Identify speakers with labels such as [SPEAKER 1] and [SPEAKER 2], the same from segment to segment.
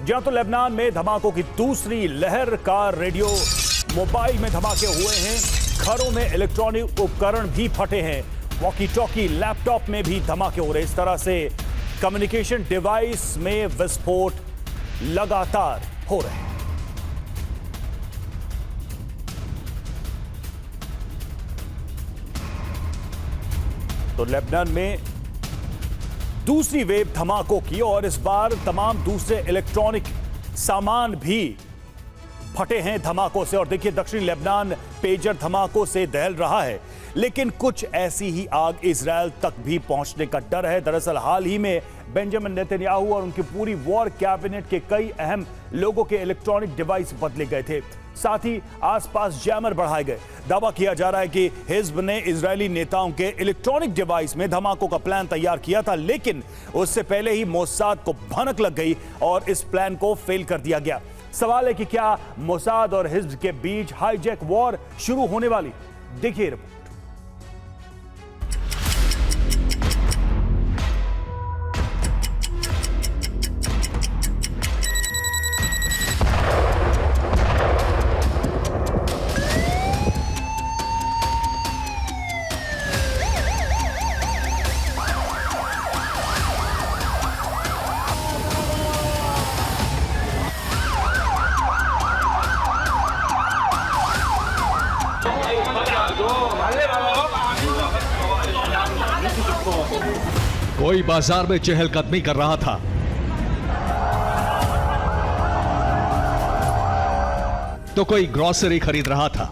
[SPEAKER 1] जहां तो लेबनान में धमाकों की दूसरी लहर, कार, रेडियो, मोबाइल में धमाके हुए हैं। घरों में इलेक्ट्रॉनिक उपकरण भी फटे हैं। वॉकी टॉकी, लैपटॉप में भी धमाके हो रहे। इस तरह से कम्युनिकेशन डिवाइस में विस्फोट लगातार हो रहे हैं। तो लेबनान में दूसरी वेव धमाकों की, और इस बार तमाम दूसरे इलेक्ट्रॉनिक सामान भी फटे हैं धमाकों से। और देखिए, दक्षिणी लेबनान पेजर धमाकों से दहल रहा है, लेकिन कुछ ऐसी ही आग इजरायल तक भी पहुंचने का डर है। दरअसल हाल ही में बेंजामिन नेतन्याहू और उनकी पूरी वॉर कैबिनेट के कई अहम लोगों के इलेक्ट्रॉनिक डिवाइस बदले गए थे, साथ ही आसपास जैमर बढ़ाए गए। दावा किया जा रहा है कि हिज्ब ने इजरायली नेताओं के इलेक्ट्रॉनिक डिवाइस में धमाकों का प्लान तैयार किया था, लेकिन उससे पहले ही मोसाद को भनक लग गई और इस प्लान को फेल कर दिया गया। सवाल है कि क्या मोसाद और हिज्ब के बीच हाईजैक वॉर शुरू होने वाली? देखिए रिपोर्ट।
[SPEAKER 2] कोई बाजार में चहलकदमी कर रहा था, तो कोई ग्रोसरी खरीद रहा था।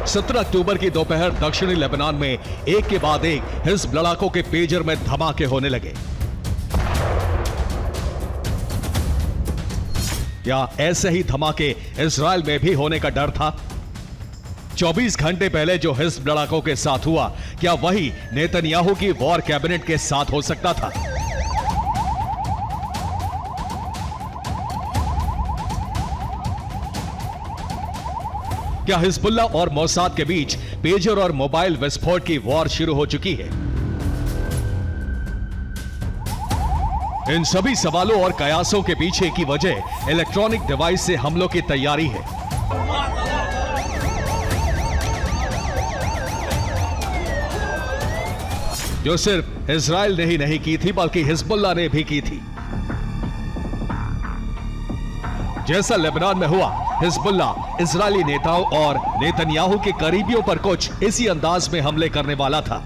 [SPEAKER 2] 17 अक्टूबर की दोपहर दक्षिणी लेबनान में एक के बाद एक हिज्ब लड़ाकों के पेजर में धमाके होने लगे। क्या ऐसे ही धमाके इजरायल में भी होने का डर था? 24 घंटे पहले जो हिज्ब लड़ाकों के साथ हुआ, क्या वही नेतन्याहू की वॉर कैबिनेट के साथ हो सकता था? क्या हिजबुल्ला और मोसाद के बीच पेजर और मोबाइल विस्फोट की वॉर शुरू हो चुकी है? इन सभी सवालों और कयासों के पीछे की वजह इलेक्ट्रॉनिक डिवाइस से हमलों की तैयारी है। जो सिर्फ इजरायल ने ही नहीं की थी, बल्कि हिजबुल्लाह ने भी की थी। जैसा लेबनान में हुआ, हिजबुल्लाह इजरायली नेताओं और नेतन्याहू के करीबियों पर कुछ इसी अंदाज में हमले करने वाला था।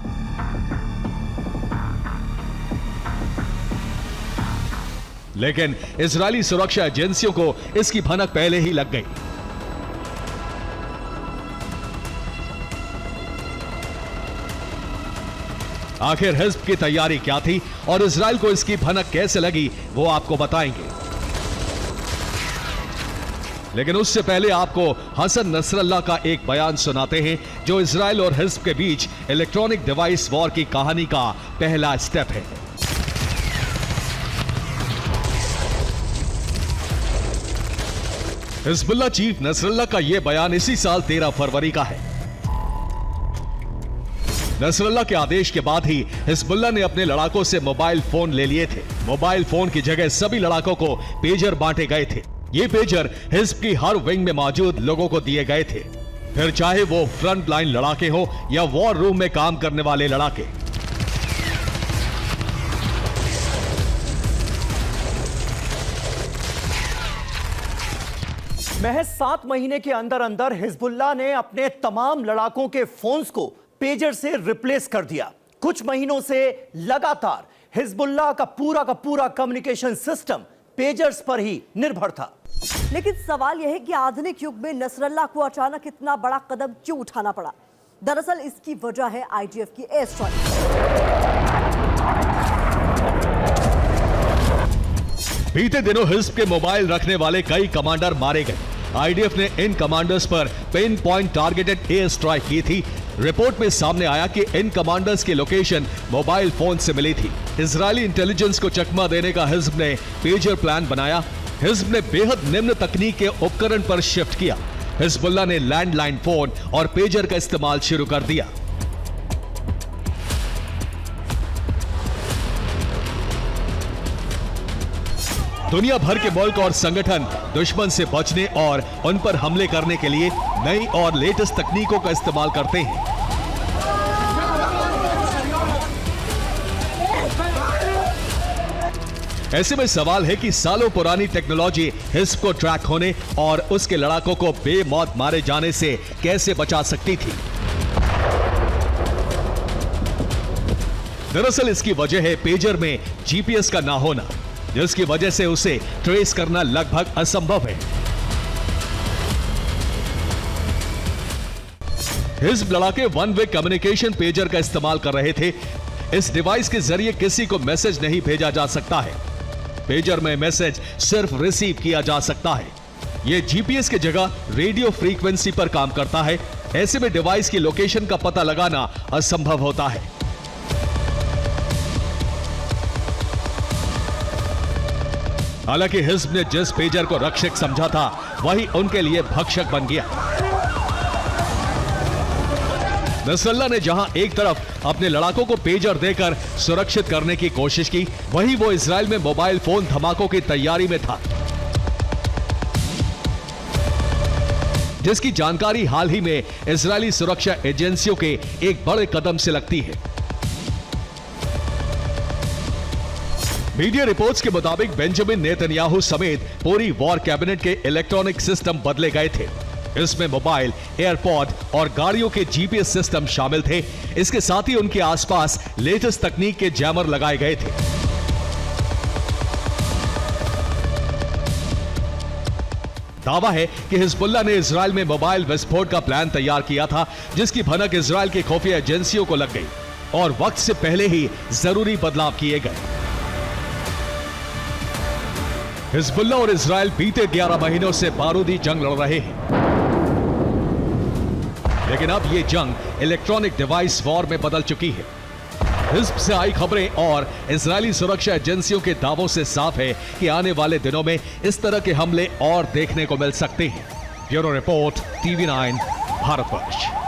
[SPEAKER 2] लेकिन इजरायली सुरक्षा एजेंसियों को इसकी भनक पहले ही लग गई। आखिर हिज्ब की तैयारी क्या थी और इजरायल को इसकी भनक कैसे लगी, वो आपको बताएंगे। लेकिन उससे पहले आपको हसन नसरल्लाह का एक बयान सुनाते हैं, जो इजरायल और हिज्ब के बीच इलेक्ट्रॉनिक डिवाइस वॉर की कहानी का पहला स्टेप है। हिजबुल्लाह चीफ नसरल्लाह का यह बयान इसी साल 13 फरवरी का है। नसरल्लाह के आदेश के बाद ही हिजबुल्लाह ने अपने लड़ाकों से मोबाइल फोन ले लिए थे। मोबाइल फोन की जगह सभी लड़ाकों को पेजर बांटे गए थे। ये पेजर हिज्ब की हर विंग में मौजूद लोगों को दिए गए थे, फिर चाहे वो फ्रंट लाइन लड़ाके हो या वॉर रूम में काम करने वाले लड़ाके।
[SPEAKER 3] महज 7 महीने के अंदर अंदर हिजबुल्लाह ने अपने तमाम लड़ाकों के फोन्स को पेजर से रिप्लेस कर दिया। कुछ महीनों से लगातार हिजबुल्लाह का पूरा कम्युनिकेशन सिस्टम पेजर्स पर ही निर्भर था।
[SPEAKER 4] लेकिन सवाल यह है कि आधुनिक युग में नसरल्लाह को अचानक इतना बड़ा कदम क्यों उठाना पड़ा? दरअसल इसकी वजह है आईडीएफ की एयर स्ट्राइक।
[SPEAKER 2] बीते दिनों हिज्ब के मोबाइल रखने वाले कई कमांडर मारे गए। आईडीएफ ने इन कमांडर्स पर pin point targeted air strike की थी। रिपोर्ट में सामने आया कि इन कमांडर्स की लोकेशन मोबाइल फोन से मिली थी। इजरायली इंटेलिजेंस को चकमा देने का हिज्ब ने पेजर प्लान बनाया। हिज्ब ने बेहद निम्न तकनीक के उपकरण पर शिफ्ट किया। हिजबुल्लाह ने लैंडलाइन फोन और पेजर का इस्तेमाल शुरू कर दिया। दुनिया भर के मुल्क और संगठन दुश्मन से बचने और उन पर हमले करने के लिए नई और लेटेस्ट तकनीकों का इस्तेमाल करते हैं। ऐसे में सवाल है कि सालों पुरानी टेक्नोलॉजी हिज़्ब को ट्रैक होने और उसके लड़ाकों को बेमौत मारे जाने से कैसे बचा सकती थी। दरअसल इसकी वजह है पेजर में जीपीएस का ना होना, जिसकी वजह से उसे ट्रेस करना लगभग असंभव है। हिज़्ब लड़ाके वन वे कम्युनिकेशन पेजर का इस्तेमाल कर रहे थे। इस डिवाइस के जरिए किसी को मैसेज नहीं भेजा जा सकता है। पेजर में मैसेज सिर्फ रिसीव किया जा सकता है। यह जीपीएस की जगह रेडियो फ्रीक्वेंसी पर काम करता है। ऐसे में डिवाइस की लोकेशन का पता लगाना असंभव होता है। हालांकि हिज़्ब ने जिस पेजर को रक्षक समझा था, वही उनके लिए भक्षक बन गया। नसरल्लाह ने जहां एक तरफ अपने लड़ाकों को पेजर देकर सुरक्षित करने की कोशिश की, वहीं वो इजराइल में मोबाइल फोन धमाकों की तैयारी में था, जिसकी जानकारी हाल ही में इजरायली सुरक्षा एजेंसियों के एक बड़े कदम से लगती है। मीडिया रिपोर्ट्स के मुताबिक बेंजामिन नेतन्याहू समेत पूरी वॉर कैबिनेट के इलेक्ट्रॉनिक सिस्टम बदले गए थे। इसमें मोबाइल, एयरपॉड और गाड़ियों के जीपीएस सिस्टम शामिल थे। इसके साथ ही उनके आसपास लेटेस्ट तकनीक के जैमर लगाए गए थे। दावा है कि हिजबुल्लाह ने इजराइल में मोबाइल विस्फोट का प्लान तैयार किया था, जिसकी भनक इजराइल की खुफिया एजेंसियों को लग गई और वक्त से पहले ही जरूरी बदलाव किए गए। हिजबुल्लाह और इजराइल बीते 11 महीनों से बारूदी जंग लड़ रहे हैं, लेकिन अब यह जंग इलेक्ट्रॉनिक डिवाइस वॉर में बदल चुकी है। हिज़्ब से आई खबरें और इजरायली सुरक्षा एजेंसियों के दावों से साफ है कि आने वाले दिनों में इस तरह के हमले और देखने को मिल सकते हैं। Bureau report, TV9, Bharatvarsh.